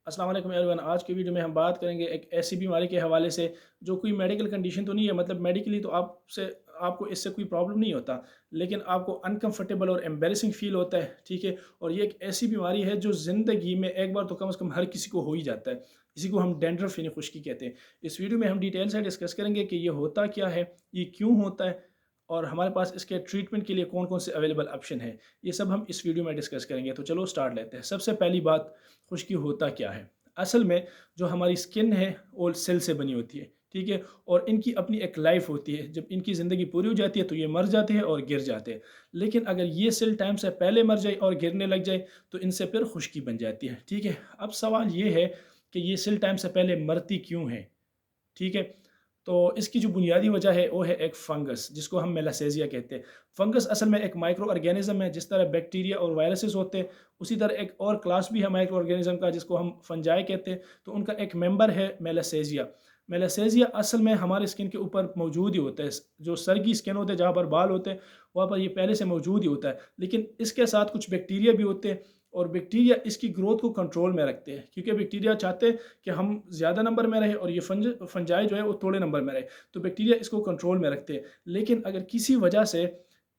अस्सलाम वालेकुम एवरीवन। आज की वीडियो में हम बात करेंगे एक ऐसी बीमारी के हवाले से जो कोई मेडिकल कंडीशन तो नहीं है, मतलब मेडिकली तो आपको इससे कोई प्रॉब्लम नहीं होता, लेकिन आपको अनकंफर्टेबल और एम्बेरसिंग फील होता है। ठीक है, और ये एक ऐसी बीमारी है जो ज़िंदगी में एक बार तो कम से कम हर किसी को हो ही जाता है। इसी को हम डैंड्रफ यानी खुश्की कहते हैं। इस वीडियो में हम डिटेल से डिस्कस करेंगे कि ये होता क्या है, ये क्यों होता है, और हमारे पास इसके ट्रीटमेंट के लिए कौन कौन से अवेलेबल ऑप्शन है। ये सब हम इस वीडियो में डिस्कस करेंगे। तो चलो स्टार्ट लेते हैं। सबसे पहली बात, खुश्की होता क्या है। असल में जो हमारी स्किन है वो सेल से बनी होती है। ठीक है, और इनकी अपनी एक लाइफ होती है। जब इनकी ज़िंदगी पूरी हो जाती है तो ये मर जाते हैं और गिर जाते हैं। लेकिन अगर ये सेल टाइम से पहले मर जाए और गिरने लग जाए तो इनसे फिर खुश्की बन जाती है। ठीक है, अब सवाल ये है कि ये सेल टाइम से पहले मरती क्यों है। ठीक है, तो इसकी जो बुनियादी वजह है वो है एक फंगस जिसको हम मेलासेजिया कहते हैं। फंगस असल में एक माइक्रो ऑर्गेनिज्म है। जिस तरह बैक्टीरिया और वायरसेस होते हैं, उसी तरह एक और क्लास भी है माइक्रो ऑर्गेनिज्म का जिसको हम फंजाई कहते हैं। तो उनका एक मेंबर है मेलासेजिया। मेलासेजिया असल में हमारे स्किन के ऊपर मौजूद ही होता है। जो सर की स्किन होते हैं, जहाँ पर बाल होते हैं, वहाँ पर ये पहले से मौजूद ही होता है। लेकिन इसके साथ कुछ बैक्टीरिया भी होते हैं, और बैक्टीरिया इसकी ग्रोथ को कंट्रोल में रखते हैं, क्योंकि बैक्टीरिया चाहते हैं कि हम ज़्यादा नंबर में रहे और ये फंजाई जो है वो थोड़े नंबर में रहे। तो बैक्टीरिया इसको कंट्रोल में रखते हैं। लेकिन अगर किसी वजह से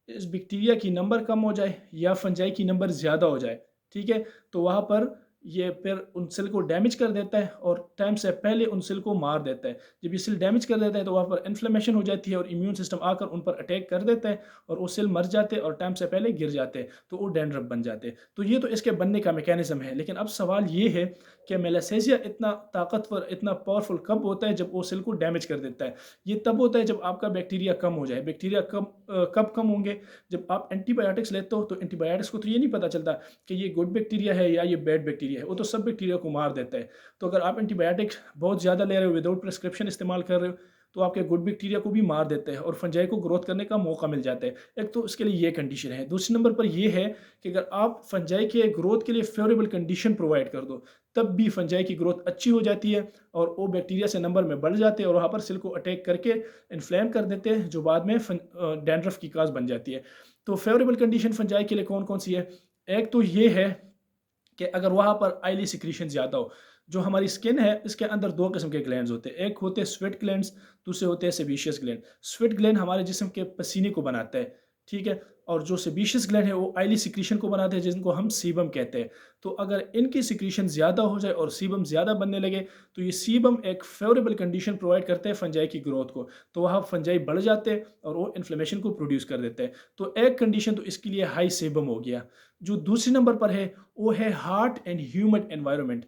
इस बैक्टीरिया की नंबर कम हो जाए या फंजाई की नंबर ज़्यादा हो जाए, ठीक है, तो वहाँ पर ये फिर उन सेल को डैमेज कर देता है और टाइम से पहले उन सेल को मार देता है। जब ये सेल डैमेज कर देता है तो वहाँ पर इन्फ्लेमेशन हो जाती है और इम्यून सिस्टम आकर उन पर अटैक कर देता है और वो सेल मर जाते हैं और टाइम से पहले गिर जाते हैं, तो वो डैंड्रफ बन जाते हैं। तो ये तो इसके बनने का मैकेनिज्म है। लेकिन अब सवाल ये है कि मेलासेजिया इतना ताकतवर, इतना पावरफुल कब होता है जब वो सेल को डैमेज कर देता है। ये तब होता है जब आपका बैक्टीरिया कम हो जाए। बैक्टीरिया कब कम होंगे, जब आप एंटीबायोटिक्स लेते हो। तो एंटीबायोटिक्स को तो ये नहीं पता चलता कि ये गुड बैक्टीरिया है या ये बैड बैक्टीरिया है, वो तो सब बैक्टीरिया को मार देता है। तो अगर आप एंटीबायोटिक्स बहुत ज़्यादा ले रहे हो, विदाउट प्रिस्क्रिप्शन इस्तेमाल कर रहे हो, तो आपके गुड बैक्टीरिया को भी मार देते हैं और फंजाई को ग्रोथ करने का मौका मिल जाता है। एक तो इसके लिए ये कंडीशन है। दूसरे नंबर पर ये है कि अगर आप फंजाई के ग्रोथ के लिए फेवरेबल कंडीशन प्रोवाइड कर दो, तब भी फंजाई की ग्रोथ अच्छी हो जाती है और वो बैक्टीरिया से नंबर में बढ़ जाते हैं और वहाँ पर सेल को अटैक करके इन्फ्लेम कर देते हैं, जो बाद में डैंड्रफ की काज बन जाती है। तो फेवरेबल कंडीशन फंजाई के लिए कौन कौन सी है। एक तो ये है कि अगर वहाँ पर आयली सिक्रीशन ज़्यादा हो। जो हमारी स्किन है इसके अंदर दो किस्म के ग्लैंड्स होते हैं। एक होते हैं स्वेट ग्लैंड्स, दूसरे होते हैं सेबेशियस ग्लैंड। स्वेट ग्लैंड हमारे जिस्म के पसीने को बनाता है, ठीक है, और जो सेबेशियस ग्लैंड है वो आयली सिक्रीशन को बनाते हैं, जिनको हम सीबम कहते हैं। तो अगर इनकी सिक्रीशन ज़्यादा हो जाए और सीबम ज़्यादा बनने लगे, तो ये सीबम एक फेवरेबल कंडीशन प्रोवाइड करते हैं फंजाई की ग्रोथ को। तो वहाँ फंजाई बढ़ जाते हैं और वो इन्फ्लेमेशन को प्रोड्यूस कर देते हैं। तो एक कंडीशन तो इसके लिए हाई सीबम हो गया। जो दूसरे नंबर पर है वो है hot and humid environment.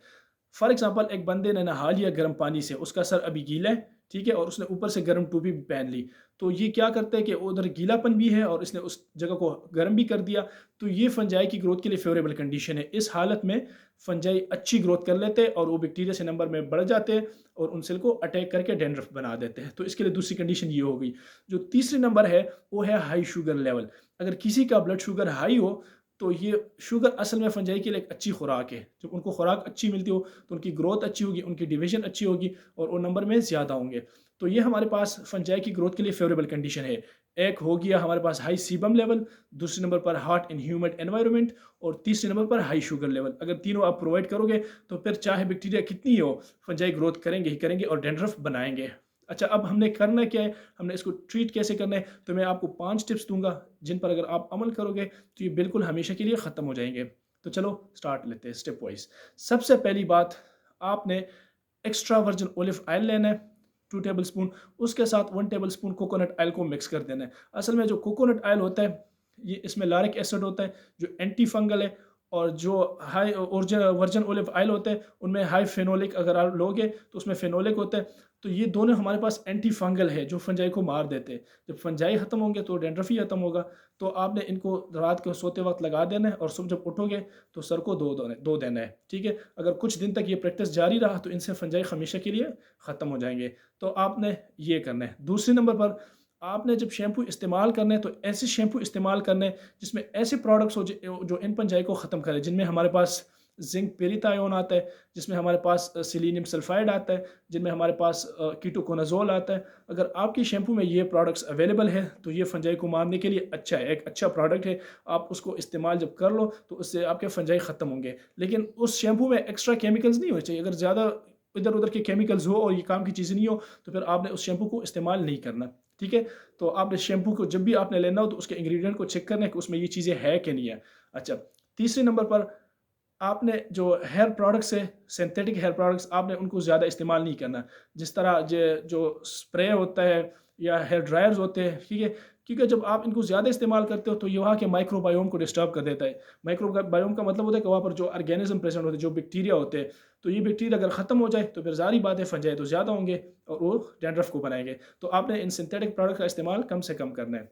For example, एक बंदे ने नहा लिया गर्म पानी से, उसका सर अभी गीला है, ठीक है, और उसने ऊपर से गर्म टोपी भी पहन ली। तो ये क्या करता है कि उधर गीलापन भी है और इसने उस जगह को गर्म भी कर दिया। तो ये फंजाई की ग्रोथ के लिए फेवरेबल कंडीशन है। इस हालत में फंजाई अच्छी ग्रोथ कर लेते हैं और वो बैक्टीरिया से नंबर में बढ़ जाते हैं और उन सेल को अटैक करके डैंड्रफ बना देते हैं। तो इसके लिए दूसरी कंडीशन ये हो गई। जो तीसरी नंबर है वो है हाई शुगर लेवल। अगर किसी का ब्लड शुगर हाई हो, तो ये शुगर असल में फंजाई के लिए एक अच्छी खुराक है। जब उनको खुराक अच्छी मिलती हो तो उनकी ग्रोथ अच्छी होगी, उनकी डिवीजन अच्छी होगी और वो नंबर में ज़्यादा होंगे। तो ये हमारे पास फंजाई की ग्रोथ के लिए फेवरेबल कंडीशन है। एक हो गया हमारे पास हाई सीबम लेवल, दूसरे नंबर पर हॉट एंड ह्यूमिड एनवायरनमेंट, और तीसरे नंबर पर हाई शुगर लेवल। अगर तीनों आप प्रोवाइड करोगे तो फिर चाहे बैक्टीरिया कितनी हो, फंजाई ग्रोथ करेंगे ही करेंगे और डैंड्रफ बनाएंगे। अच्छा, अब हमने करना क्या है, हमने इसको ट्रीट कैसे करना है। तो मैं आपको 5 टिप्स दूंगा जिन पर अगर आप अमल करोगे तो ये बिल्कुल हमेशा के लिए ख़त्म हो जाएंगे। तो चलो स्टार्ट लेते हैं स्टेप वाइज। सबसे पहली बात, आपने एक्स्ट्रा वर्जिन ओलिव ऑयल लेना है 2 टेबल स्पून। उसके साथ 1 टेबल स्पून कोकोनट ऑयल को मिक्स कर देना है। असल में जो कोकोनट ऑयल होता है, ये इसमें लारिक एसिड होता है जो एंटी फंगल है, और जो हाई वर्जिन ओलिव ऑयल होता है उनमें हाई फेनोलिक, अगर आप लोगे तो उसमें फेनोलिक होता है। तो ये दोनों हमारे पास एंटी फंगल है जो फंजाई को मार देते हैं। जब फंजाई ख़त्म होंगे तो डैंड्रफ ही ख़त्म होगा। तो आपने इनको रात को सोते वक्त लगा देना है और सुबह जब उठोगे तो सर को धो देना है, ठीक है। अगर कुछ दिन तक ये प्रैक्टिस जारी रहा तो इनसे फंजाई हमेशा के लिए ख़त्म हो जाएंगे। तो आपने ये करना है। दूसरे नंबर पर, आपने जब शैम्पू इस्तेमाल करना है तो ऐसे शैम्पू इस्तेमाल करना है जिसमें ऐसे प्रोडक्ट्स हो जो इन फंजाई को ख़त्म करें, जिनमें हमारे पास जिंक पेरिथायोन आता है, जिसमें हमारे पास सेलेनियम सल्फाइड आता है, जिनमें हमारे पास कीटोकोनाजोल आता है। अगर आपकी शैम्पू में ये प्रोडक्ट्स अवेलेबल है तो ये फंजाई को मारने के लिए अच्छा है, एक अच्छा प्रोडक्ट है। आप उसको इस्तेमाल जब कर लो तो उससे आपके फंजाई ख़त्म होंगे। लेकिन उस शैम्पू में एक्स्ट्रा केमिकल्स नहीं होने चाहिए। अगर ज़्यादा इधर उधर के केमिकल्स हो और ये काम की चीज़ें नहीं हो तो फिर आपने उस शैम्पू को इस्तेमाल नहीं करना। ठीक है, तो आपने शैम्पू को जब भी आपने लेना हो तो उसके इंग्रेडिएंट को चेक करना है कि उसमें ये चीज़ें है कि नहीं है। अच्छा, तीसरे नंबर पर आपने जो हेयर प्रोडक्ट्स है, सिंथेटिक हेयर प्रोडक्ट्स, आपने उनको ज़्यादा इस्तेमाल नहीं करना। जिस तरह जो स्प्रे होता है या हेयर ड्रायर्स होते हैं, ठीक है? क्योंकि जब आप इनको ज़्यादा इस्तेमाल करते हो तो ये वहाँ के माइक्रोबायोम को डिस्टर्ब कर देता है। माइक्रोबायोम का मतलब होता है कि वहाँ पर जो ऑर्गेनिज्म प्रेजेंट होते हैं, जो बैक्टीरिया होते हैं, तो ये बैक्टीरिया अगर ख़त्म हो जाए तो फिर ज़ाहिर बात है फंजाई तो ज़्यादा होंगे और वो डैंड्रफ को बनाएँगे। तो आपने इन सिंथेटिक प्रोडक्ट का इस्तेमाल कम से कम करना है।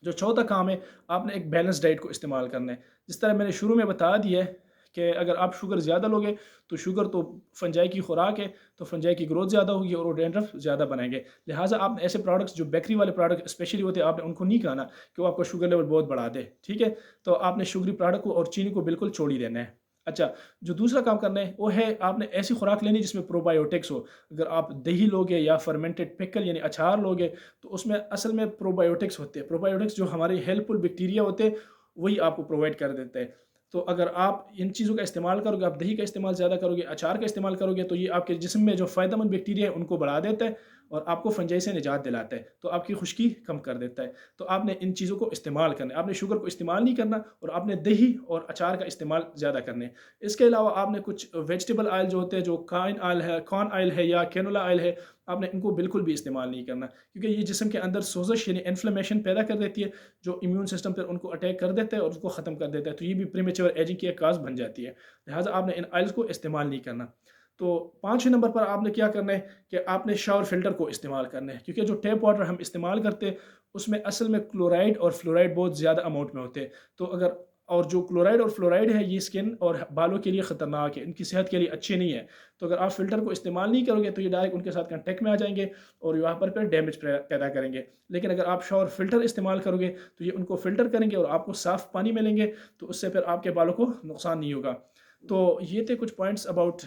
जो चौथा काम है, आपने एक बैलेंस डाइट को इस्तेमाल करना है। जिस तरह मैंने शुरू में बता दिया है कि अगर आप शुगर ज़्यादा लोगे तो शुगर तो फंजाई की खुराक है, तो फंजाई की ग्रोथ ज़्यादा होगी और वो डैंड्रफ ज़्यादा बनाएंगे। लिहाजा आप ऐसे प्रोडक्ट्स जो बेकरी वाले प्रोडक्ट स्पेशली होते हैं, आपने उनको नहीं खाना कि वो आपका शुगर लेवल बहुत बढ़ा दे। ठीक है, तो आपने शुगरी प्रोडक्ट को और चीनी को बिल्कुल छोड़ ही देना है। अच्छा, जो दूसरा काम करना है वो है आपने ऐसी खुराक लेनी जिसमें प्रोबायोटिक्स हो। अगर आप दही लोगे या फर्मेंटेड पिकल यानी अचार लोगे तो उसमें असल में प्रोबायोटिक्स होते हैं। प्रोबायोटिक्स जो हमारे हेल्पफुल बैक्टीरिया होते हैं वही आपको प्रोवाइड कर देते हैं। तो अगर आप इन चीज़ों का इस्तेमाल करोगे, आप दही का इस्तेमाल ज़्यादा करोगे, अचार का इस्तेमाल करोगे, तो ये आपके जिस्म में जो फ़ायदेमंद बैक्टीरिया है उनको बढ़ा देता है और आपको फंजाई से निजात दिलाता है, तो आपकी खुश्की कम कर देता है। तो आपने इन चीज़ों को इस्तेमाल करना है, आपने शुगर को इस्तेमाल नहीं करना और आपने दही और अचार का इस्तेमाल ज़्यादा करना है। इसके अलावा आपने कुछ वेजिटेबल ऑयल जो होते हैं, जो कॉर्न ऑयल है या कैनोला ऑयल है, आपने इनको बिल्कुल भी इस्तेमाल नहीं करना, क्योंकि ये जिस्म के अंदर सोज़श यानी इन्फ्लेमेशन पैदा कर देती है, जो इम्यून सिस्टम पर उनको अटैक कर देता है और उसको ख़त्म कर देता है। तो ये भी प्रीमेच्योर एजिंग की एक काज़ बन जाती है। लिहाजा आपने इन ऑयल्स को इस्तेमाल नहीं करना। तो 5वें नंबर पर आपने क्या करना है कि आपने शावर फ़िल्टर को इस्तेमाल करना है, क्योंकि जो टैप वाटर हम इस्तेमाल करते हैं उसमें असल में क्लोराइड और फ्लोराइड बहुत ज़्यादा अमाउंट में होते हैं। तो अगर और जो क्लोराइड और फ्लोराइड है ये स्किन और बालों के लिए ख़तरनाक है, इनकी सेहत के लिए अच्छे नहीं है। तो अगर आप फ़िल्टर को इस्तेमाल नहीं करोगे तो ये डायरेक्ट उनके साथ कॉन्टैक्ट में आ जाएंगे और यहाँ पर फिर डैमेज पैदा करेंगे। लेकिन अगर आप शावर फ़िल्टर इस्तेमाल करोगे तो ये उनको फ़िल्टर करेंगे और आपको साफ़ पानी मिलेंगे, तो उससे फिर आपके बालों को नुकसान नहीं होगा। तो ये थे कुछ पॉइंट्स अबाउट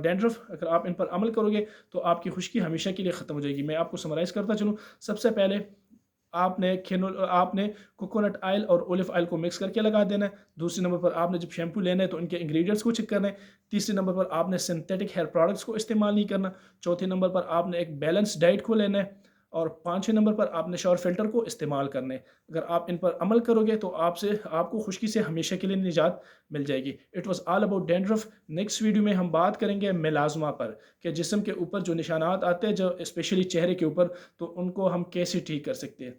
डैंड्रफ। अगर आप इन पर अमल करोगे तो आपकी खुश्की हमेशा के लिए ख़त्म हो जाएगी। मैं आपको समराइज़ करता चलूँ। सबसे पहले आपने कोकोनट ऑयल और ओलिव ऑयल को मिक्स करके लगा देना है। दूसरे नंबर पर आपने जब शैम्पू लेना है तो इनके इंग्रेडिएंट्स को चेक करना है। तीसरे नंबर पर आपने सिंथेटिक हेयर प्रोडक्ट्स को इस्तेमाल नहीं करना। चौथे नंबर पर आपने एक बैलेंस डाइट को लेना है और 5वें नंबर पर आपने शावर फ़िल्टर को इस्तेमाल करना है। अगर आप इन पर अमल करोगे तो आपको खुश्की से हमेशा के लिए निजात मिल जाएगी। It was all about dandruff. Next video में हम बात करेंगे मेलाज़्मा पर, कि जिस्म के ऊपर जो निशानात आते हैं, जो स्पेशली चेहरे के ऊपर, तो उनको हम कैसे ठीक कर सकते हैं।